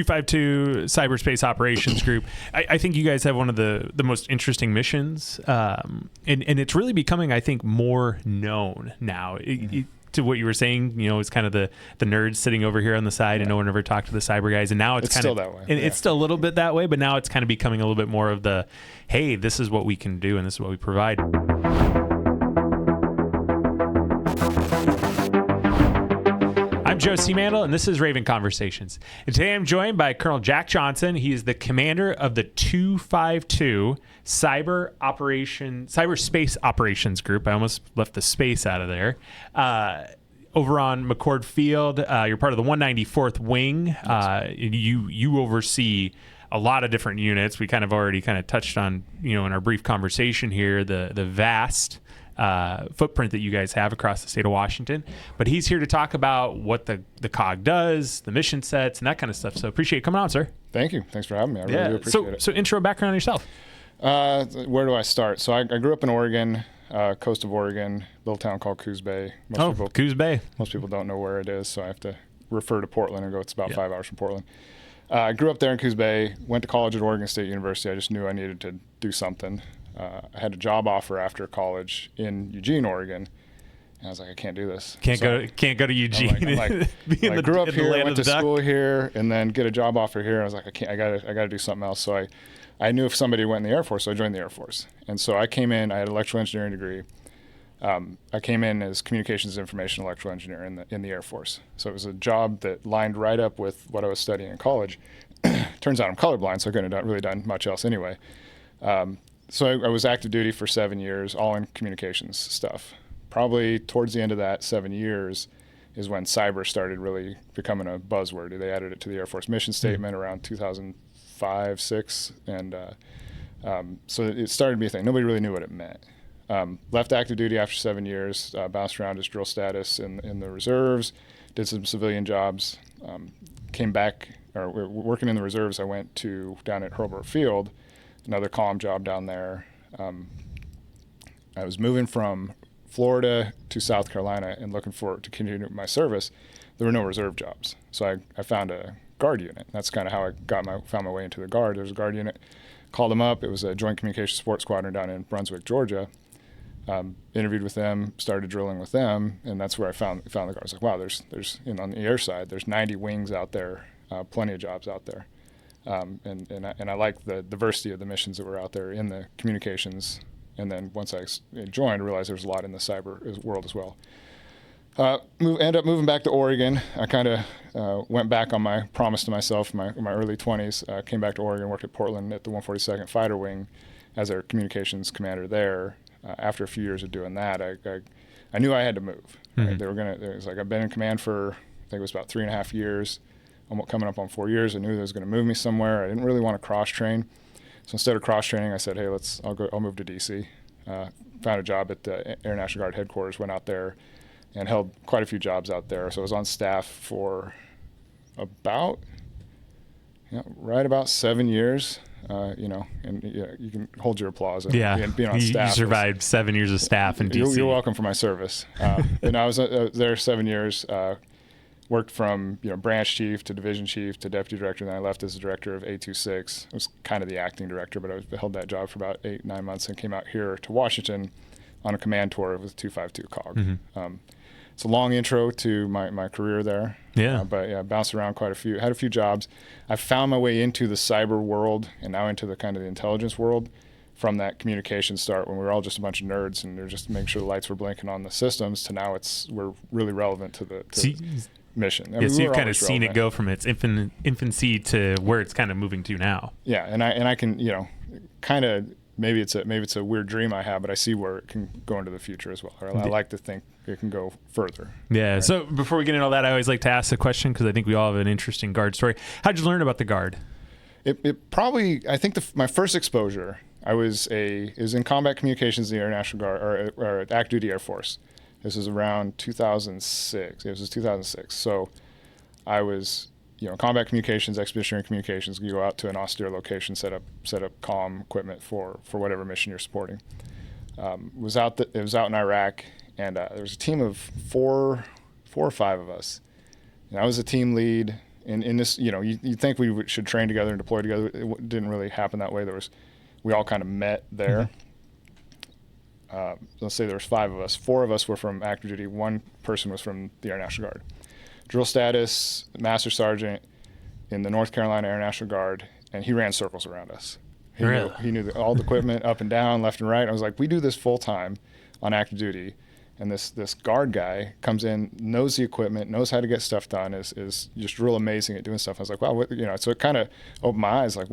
252 Cyberspace Operations Group. I think you guys have one of the most interesting missions, and it's really becoming, I think, more known now. To what you were saying, it's kind of the nerds sitting over here on the side, and no one ever talked to the cyber guys. And now it's kind still that way. And it's still a little bit that way, but now it's kind of becoming a little bit more of the, hey, this is what we can do, and this is what we provide. I'm Joe C. Mandel, and this is Raven Conversations. And today I'm joined by Colonel Jack Johnson. He is the commander of the 252 Cyberspace Operations Group. I almost left the space out of there. Over on McCord Field, you're part of the 194th Wing. You oversee a lot of different units. We kind of already touched on, in our brief conversation here, the vast footprint that you guys have across the state of Washington. But he's here to talk about what the COG does, the mission sets, and that kind of stuff. So appreciate you coming on, sir. Thank you. Thanks for having me. I really do appreciate it. So intro background on yourself. Where do I start? So I grew up in Oregon, coast of Oregon, little town called Coos Bay. Coos Bay. Most people don't know where it is, so I have to refer to Portland and go, it's about 5 hours from Portland. I grew up there in Coos Bay, went to college at Oregon State University. I just knew I needed to do something. I had a job offer after college in Eugene, Oregon. And I was like, I can't do this. Can't go to Eugene. I grew up here, went to school here, and then get a job offer here. I was like, I gotta do something else. So I knew if somebody went in the Air Force, so I joined the Air Force. And so I came in. I had an electrical engineering degree. I came in as communications information electrical engineer in the Air Force. So it was a job that lined right up with what I was studying in college. Turns out I'm colorblind, so I couldn't have really done much else anyway. So I was active duty for 7 years, all in communications stuff. Probably towards the end of that 7 years is when cyber started really becoming a buzzword. They added it to the Air Force mission statement around 2005, 6, and so it started to be a thing. Nobody really knew what it meant. Left active duty after 7 years, bounced around as drill status in the reserves, did some civilian jobs, came back, or working in the reserves. I went down at Hurlburt Field, another comm job down there. I was moving from Florida to South Carolina and looking forward to continue my service. There were no reserve jobs, so I found a guard unit. That's kind of how I found my way into the guard. There was a guard unit, called them up. It was a Joint Communications Support Squadron down in Brunswick, Georgia. Interviewed with them, started drilling with them, and that's where I found the guard. I was like, wow, there's on the air side, there's 90 wings out there, plenty of jobs out there. And I like the diversity of the missions that were out there in the communications. And then once I joined, I realized there was a lot in the cyber world as well. Ended up moving back to Oregon. I kind of went back on my promise to myself in my early 20s. Came back to Oregon, worked at Portland at the 142nd Fighter Wing as their communications commander there. After a few years of doing that, I knew I had to move. Right? It was like I've been in command for, I think it was about 3.5 years. I'm coming up on 4 years. I knew they was going to move me somewhere. I didn't really want to cross train, so instead of cross training, I said, "Hey, I'll move to DC." Found a job at the Air National Guard headquarters. Went out there and held quite a few jobs out there. So I was on staff for right about 7 years. And you can hold your applause. And being on staff. You survived 7 years of staff in DC. You're welcome for my service. And I was there 7 years. Worked from branch chief to division chief to deputy director, and then I left as the director of A26. I was kind of the acting director, but I held that job for about 8-9 months and came out here to Washington on a command tour with 252 COG. It's a long intro to my career there. But bounced around quite a few, had a few jobs. I found my way into the cyber world and now into the kind of the intelligence world from that communication start when we were all just a bunch of nerds and they're just making sure the lights were blinking on the systems to now we're really relevant to the mission. So you've kind of seen it go from its infancy to where it's kind of moving to now. Yeah, and I can kind of maybe it's a weird dream I have, but I see where it can go into the future as well. Or I like to think it can go further. Yeah. Right? So before we get into all that, I always like to ask the question because I think we all have an interesting guard story. How'd you learn about the guard? It probably, I think my first exposure, I was in combat communications in the Air National Guard or active duty Air Force. This is around 2006. This was 2006. So I was, combat communications, expeditionary communications. You go out to an austere location, set up comm equipment for whatever mission you're supporting. It was out in Iraq, and there was a team of four or five of us. And I was a team lead, And in this, you think we should train together and deploy together. It didn't really happen that way. We all kind of met there. Let's say there was 5 of us. 4 of us were from active duty. 1 person was from the Air National Guard. Drill status, master sergeant in the North Carolina Air National Guard, and he ran circles around us. He knew all the equipment up and down, left and right. I was like, we do this full time on active duty, and this guard guy comes in, knows the equipment, knows how to get stuff done, is just real amazing at doing stuff. I was like, wow, so it kind of opened my eyes. Like,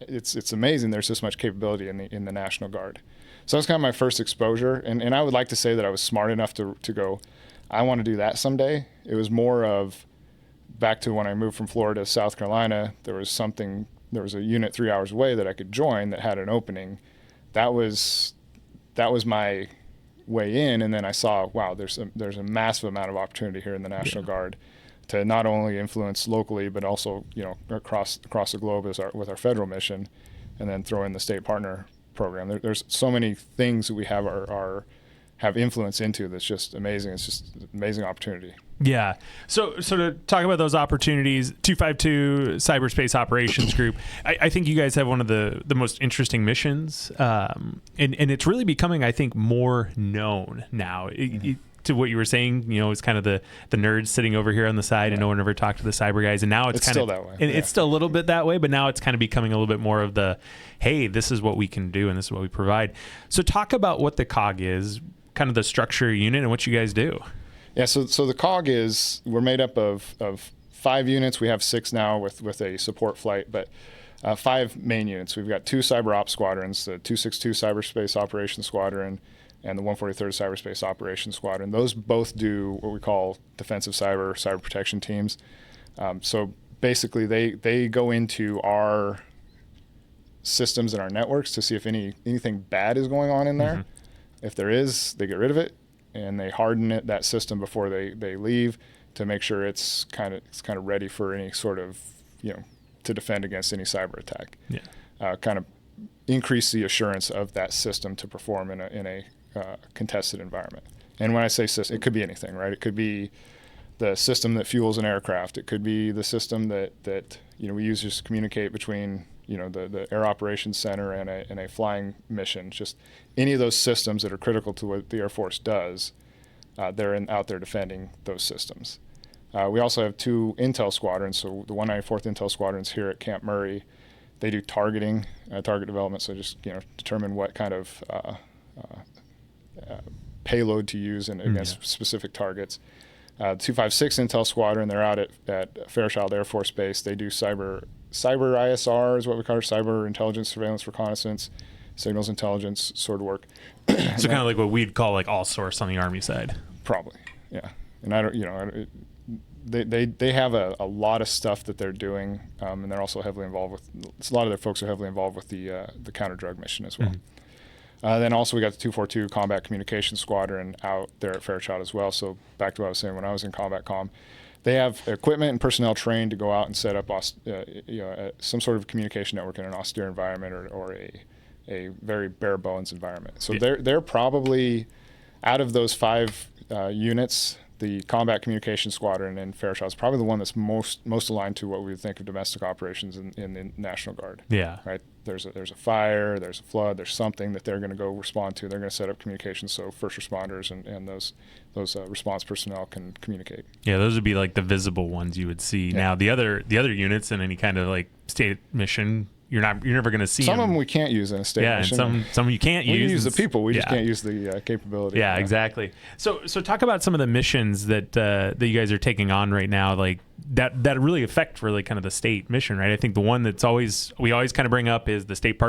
it's amazing. There's this much capability in the National Guard. So that was kind of my first exposure, and I would like to say that I was smart enough to go, I want to do that someday. It was more of back to when I moved from Florida to South Carolina, there was a unit 3 hours away that I could join that had an opening. That was my way in, and then I saw, wow, there's a massive amount of opportunity here in the National Guard to not only influence locally, but also across the globe with our federal mission, and then throw in the state partner program. There's so many things that we have influence into that's just amazing. It's just an amazing opportunity. Yeah. So to talk about those opportunities, 252 Cyberspace Operations Group, I think you guys have one of the most interesting missions, and it's really becoming, I think, more known now. To what you were saying, it's kind of the nerds sitting over here on the side, and no one ever talked to the cyber guys. And now it's kind still of that way. And it's still a little bit that way, but now it's kind of becoming a little bit more of the, hey, this is what we can do and this is what we provide. So talk about what the COG is, kind of the structure unit, and what you guys do. Yeah, so the COG we're made up of 5 units. We have 6 now with a support flight, but 5 main units. We've got 2 cyber ops squadrons, the 262 Cyberspace Operations Squadron and the 143rd Cyberspace Operations Squadron. Those both do what we call defensive cyber protection teams. So basically they go into our systems and our networks to see if anything bad is going on in there. Mm-hmm. If there is, they get rid of it, and they harden that system before they leave to make sure it's kind of ready for any sort of, to defend against any cyber attack. Yeah. Kind of increase the assurance of that system to perform in a contested environment. And when I say system, it could be anything, right? It could be the system that fuels an aircraft. It could be the system that we use to communicate between the Air Operations Center and a flying mission. Just any of those systems that are critical to what the Air Force does, they're out there defending those systems. We also have 2 intel squadrons. So the 194th Intel Squadron's here at Camp Murray. They do targeting, target development. So just determine what kind of payload to use against specific targets. 256 Intel Squadron, they're out at Fairchild Air Force Base. They do cyber ISR is what we call it, cyber intelligence, surveillance, reconnaissance, signals intelligence sort of work. So kind of like what we'd call like all source on the Army side. Probably, yeah. And I don't, they have a lot of stuff that they're doing, and they're also heavily involved with. A lot of their folks are heavily involved with the counter drug mission as well. Mm-hmm. Then also we got the 242 Combat Communications Squadron out there at Fairchild as well. So back to what I was saying when I was in Combat Comm, they have equipment and personnel trained to go out and set up some sort of communication network in an austere environment or a very bare bones environment. So they're probably, out of those 5 units, the Combat Communications Squadron in Fairchild is probably the one that's most aligned to what we would think of domestic operations in the National Guard. Yeah. Right. There's a fire, there's a flood, there's something that they're going to go respond to. They're going to set up communications so first responders and those response personnel can communicate. Yeah, those would be like the visible ones you would see. Yeah. Now the other units in any kind of like state mission, you're never going to see some of them. We can't use in a state mission. And some you can't use. We can use the people. We just can't use the capability. Yeah, exactly. So talk about some of the missions that you guys are taking on right now, like that really affect really kind of the state mission, right? I think the one that's we always kind of bring up is the state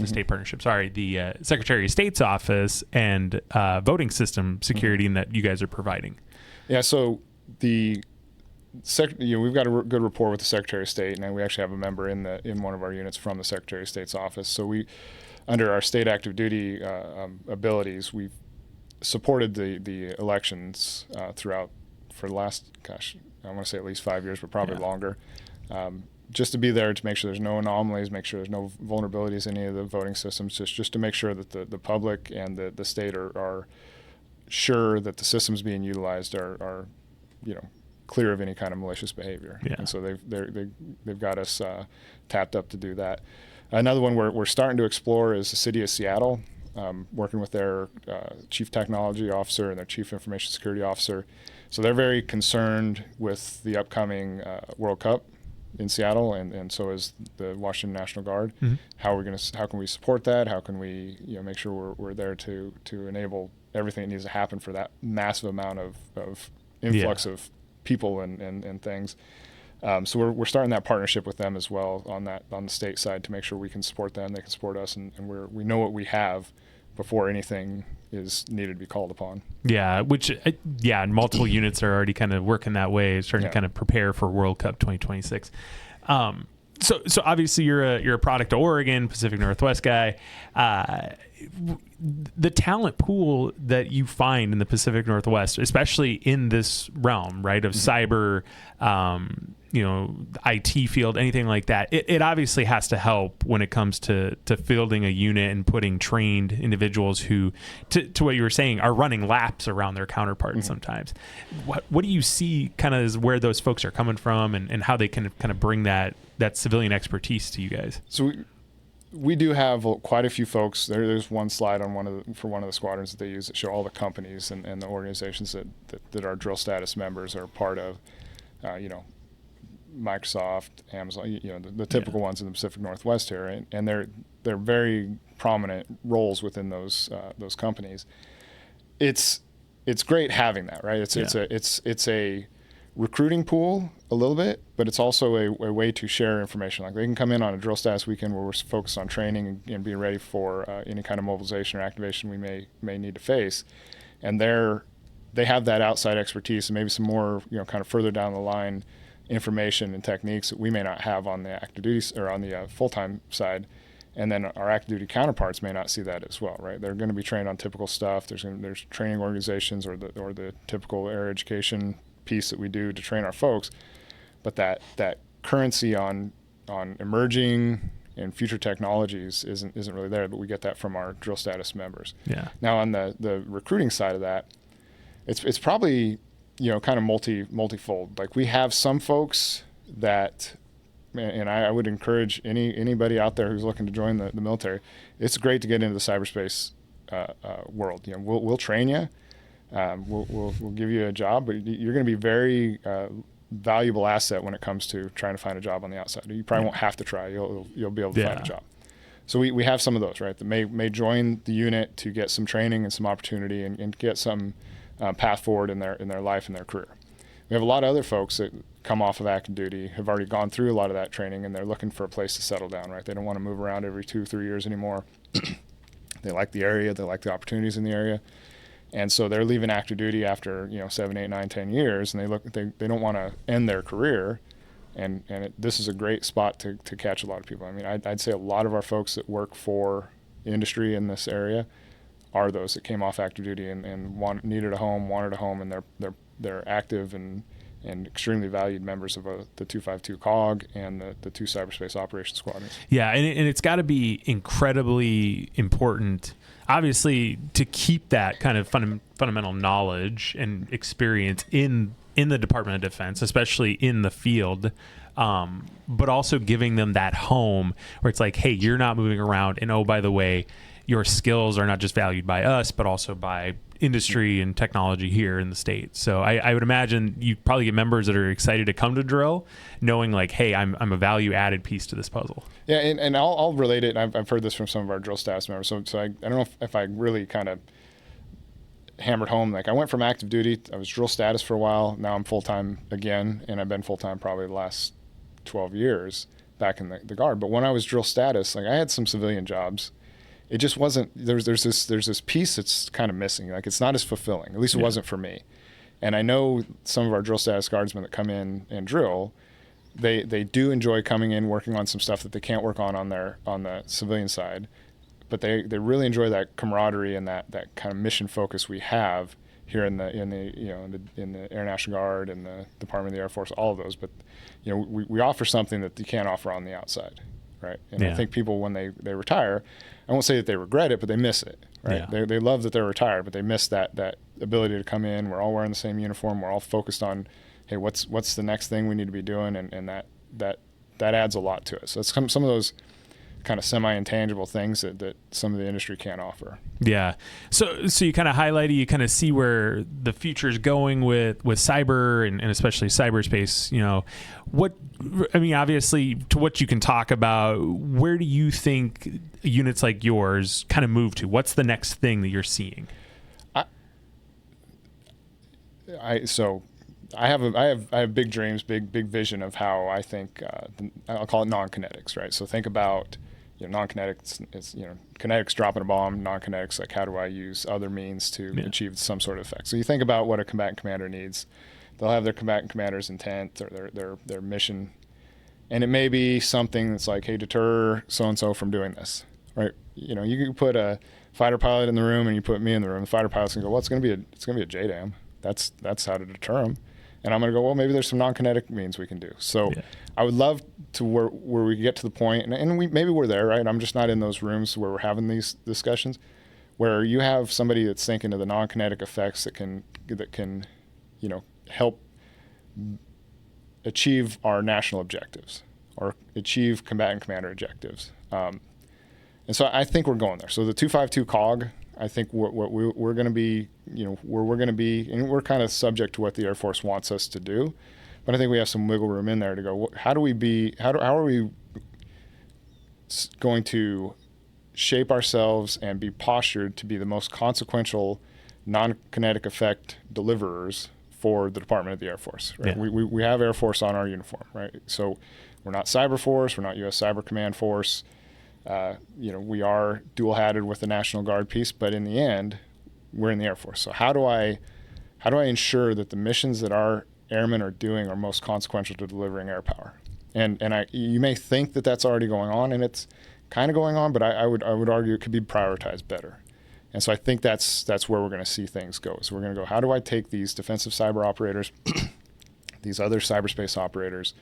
state partnership. Sorry, the Secretary of State's office and voting system security that you guys are providing. Yeah. So we've got a good rapport with the Secretary of State, and we actually have a member in one of our units from the Secretary of State's office. So we, under our state active duty abilities, we've supported the elections throughout for the last, I want to say at least 5 years, but probably longer. Just to be there to make sure there's no anomalies, make sure there's no vulnerabilities in any of the voting systems, just to make sure that the public and the state are sure that the systems being utilized are clear of any kind of malicious behavior. Yeah. And so they've got us tapped up to do that. Another one we're starting to explore is the city of Seattle, working with their chief technology officer and their chief information security officer. So they're very concerned with the upcoming World Cup in Seattle, and so is the Washington National Guard. Mm-hmm. How can we support that? How can we make sure we're there to enable everything that needs to happen for that massive amount of influx of people and things. So we're starting that partnership with them as well on the state side to make sure we can support them, they can support us, and we know what we have before anything is needed to be called upon. Yeah, which multiple units are already kind of working that way, starting to kind of prepare for World Cup 2026. So obviously you're a product of Oregon, Pacific Northwest guy. The talent pool that you find in the Pacific Northwest, especially in this realm, right, of cyber, IT field, anything like that, it obviously has to help when it comes to fielding a unit and putting trained individuals who, to what you were saying, are running laps around their counterparts sometimes. What do you see kind of as where those folks are coming from and how they can kind of bring that civilian expertise to you guys? So we do have quite a few folks. There's one slide on one of the squadrons that they use that show all the companies and the organizations that our drill status members are part of. Microsoft, Amazon, the typical ones in the Pacific Northwest here, and they're very prominent roles within those companies. It's great having that, right? It's a recruiting pool a little bit, but it's also a way to share information. Like they can come in on a drill status weekend where we're focused on training and being ready for any kind of mobilization or activation we may need to face, and they have that outside expertise and maybe some more kind of further down the line information and techniques that we may not have on the active duty or on the full-time side, and then our active duty counterparts may not see that as well, right? They're going to be trained on typical stuff. There's training organizations or the typical air education piece that we do to train our folks, but that currency on emerging and future technologies isn't really there, but we get that from our drill status members. Yeah. Now on the recruiting side of that, it's probably kind of multifold. Like we have some folks that, and I would encourage anybody out there who's looking to join the military. It's great to get into the cyberspace world. We'll train you. We'll give you a job, but you're going to be very valuable asset when it comes to trying to find a job on the outside. You probably won't have to try. You'll be able to find a job. So we have some of those, right, that may join the unit to get some training and some opportunity and get some path forward in their life and their career. We have a lot of other folks that come off of active duty, have already gone through a lot of that training, and they're looking for a place to settle down, right? They don't want to move around every 2-3 years anymore. They like the area, they like the opportunities in the area. And so they're leaving active duty after 7, 8, 9, 10 years, and they don't want to end their career. And this is a great spot to catch a lot of people. I mean, I'd say a lot of our folks that work for the industry in this area are those that came off active duty and needed a home, wanted a home, and they're active and extremely valued members of the 252 COG and the 2 Cyberspace Operations Squadrons. Yeah, and it's got to be incredibly important, obviously, to keep that kind of fundamental knowledge and experience in the Department of Defense, especially in the field, but also giving them that home where it's like, hey, you're not moving around, and oh, by the way, your skills are not just valued by us, but also by industry and technology here in the States. So I would imagine you probably get members that are excited to come to drill, knowing like, hey, I'm a value-added piece to this puzzle. Yeah, and I'll relate it. I've heard this from some of our drill status members. So I don't know if I really kind of hammered home. Like I went from active duty, I was drill status for a while. Now I'm full-time again, and I've been full-time probably the last 12 years back in the Guard. But when I was drill status, like I had some civilian jobs. It just wasn't. There's this piece that's kind of missing. Like it's not as fulfilling. At least it wasn't for me. And I know some of our drill status guardsmen that come in and drill, they do enjoy coming in, working on some stuff that they can't work on the civilian side, but they really enjoy that camaraderie and that kind of mission focus we have here in the Air National Guard and the Department of the Air Force, all of those. But we offer something that you can't offer on the outside, right? And I think people when they retire, I won't say that they regret it, but they miss it, right? Yeah. They love that they're retired, but they miss that ability to come in. We're all wearing the same uniform. We're all focused on hey, what's the next thing we need to be doing, and that adds a lot to it. So it's some of those kind of semi-intangible things that some of the industry can't offer. Yeah. So you kind of highlighted, you kind of see where the future is going with cyber and especially cyberspace. Obviously, to what you can talk about, where do you think units like yours kind of move to? What's the next thing that you're seeing? I have big dreams, big vision of how I think I'll call it non-kinetics, right? So think about non-kinetics is kinetics dropping a bomb, non-kinetics like how do I use other means to achieve some sort of effect. So you think about what a combatant commander needs. They'll have their combatant commander's intent or their mission, and it may be something that's like, hey, deter so and so from doing this, right? You can put a fighter pilot in the room and you put me in the room. The fighter pilot's gonna go, well, it's gonna be a JDAM. That's how to deter them. And I'm going to go, well, maybe there's some non-kinetic means we can do. So I would love to where we get to the point, and maybe we're there, right? I'm just not in those rooms where we're having these discussions, where you have somebody that's thinking of the non-kinetic effects that can help achieve our national objectives or achieve combatant commander objectives. And so I think we're going there. So the 252 COG, I think what we're going to be, where we're going to be, and we're kind of subject to what the Air Force wants us to do, but I think we have some wiggle room in there to go, how are we going to shape ourselves and be postured to be the most consequential non-kinetic effect deliverers for the Department of the Air Force, right? Yeah. We have Air Force on our uniform, right? So we're not Cyber Force, we're not U.S. Cyber Command Force. We are dual-hatted with the National Guard piece, but in the end, we're in the Air Force. So how do I ensure that the missions that our airmen are doing are most consequential to delivering air power? And you may think that that's already going on, and it's kind of going on, but I would argue it could be prioritized better. And so I think that's where we're going to see things go. So we're going to go, how do I take these defensive cyber operators, these other cyberspace operators,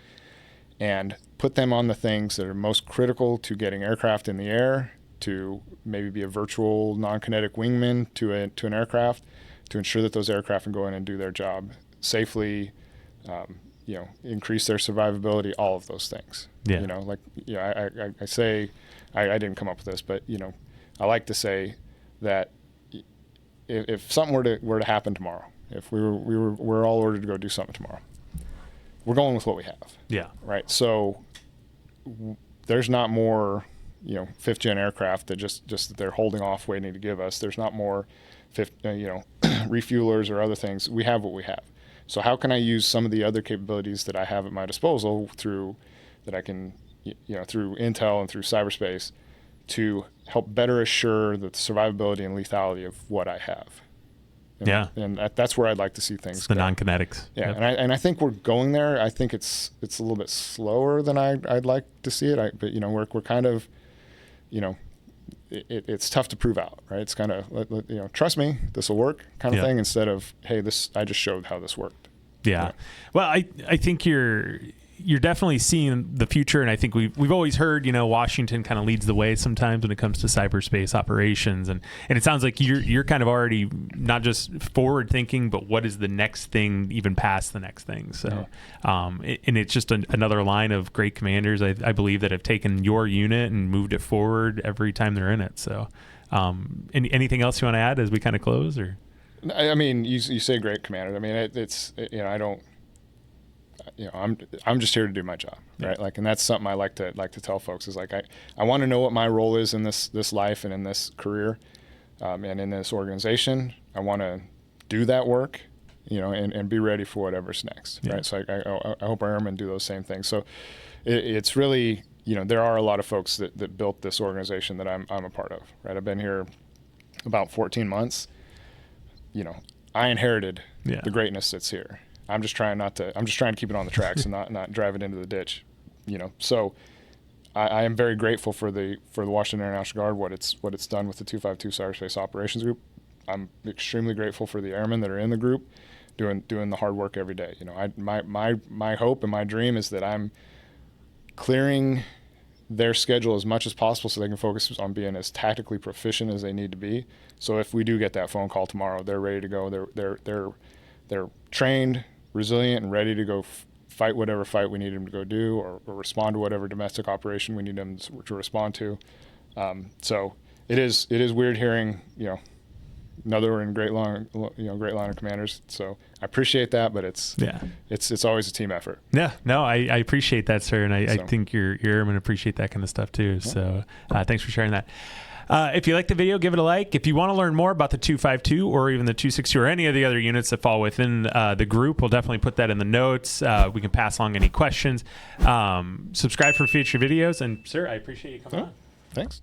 and put them on the things that are most critical to getting aircraft in the air, to maybe be a virtual non-kinetic wingman to an aircraft, to ensure that those aircraft can go in and do their job safely, increase their survivability, all of those things. Yeah. I say, I didn't come up with this, but I like to say that if something were to happen tomorrow, if we're all ordered to go do something tomorrow, we're going with what we have. Yeah. Right. So there's not more, fifth gen aircraft that just that they're holding off waiting to give us. There's not more refuelers or other things. We have what we have. So how can I use some of the other capabilities that I have at my disposal through intel and through cyberspace to help better assure the survivability and lethality of what I have? And that's where I'd like to see things. It's the non-kinetics. Yeah, yep. and I think we're going there. I think it's a little bit slower than I'd like to see it. But we're kind of, it's tough to prove out, right? It's kind of trust me, this will work kind of thing, instead of, hey, I just showed how this worked. Yeah. Well, I think you're definitely seeing the future, and I think we've always heard, Washington kind of leads the way sometimes when it comes to cyberspace operations, and it sounds like you're kind of already not just forward thinking, but what is the next thing, even past the next thing. So, and it's just another line of great commanders, I believe, that have taken your unit and moved it forward every time they're in it. So, anything else you want to add as we kind of close, or? I mean, you say great commander. I mean, I don't. I'm just here to do my job, right? Like, and that's something I like to tell folks is like, I want to know what my role is in this life and in this career, and in this organization. I want to do that work, and be ready for whatever's next, right? So I hope our airmen do those same things. So it's really, there are a lot of folks that built this organization that I'm a part of, right? I've been here about 14 months. I inherited the greatness that's here. I'm just trying to keep it on the tracks and not drive it into the ditch, So I am very grateful for the Washington International Guard, what it's done with the 252 Cyberspace Operations Group. I'm extremely grateful for the airmen that are in the group doing the hard work every day. My hope and my dream is that I'm clearing their schedule as much as possible so they can focus on being as tactically proficient as they need to be. So if we do get that phone call tomorrow, they're ready to go. They're trained, resilient and ready to go fight whatever fight we need them to go do, or respond to whatever domestic operation we need them to respond to. So it is weird hearing, another in great line of commanders. So I appreciate that, but it's always a team effort. Yeah, no, I appreciate that, sir, and I think your airmen appreciate that kind of stuff too. Yeah. So thanks for sharing that. If you like the video, give it a like. If you want to learn more about the 252 or even the 262 or any of the other units that fall within the group, we'll definitely put that in the notes. We can pass along any questions. Subscribe for future videos. And, sir, I appreciate you coming on. Thanks.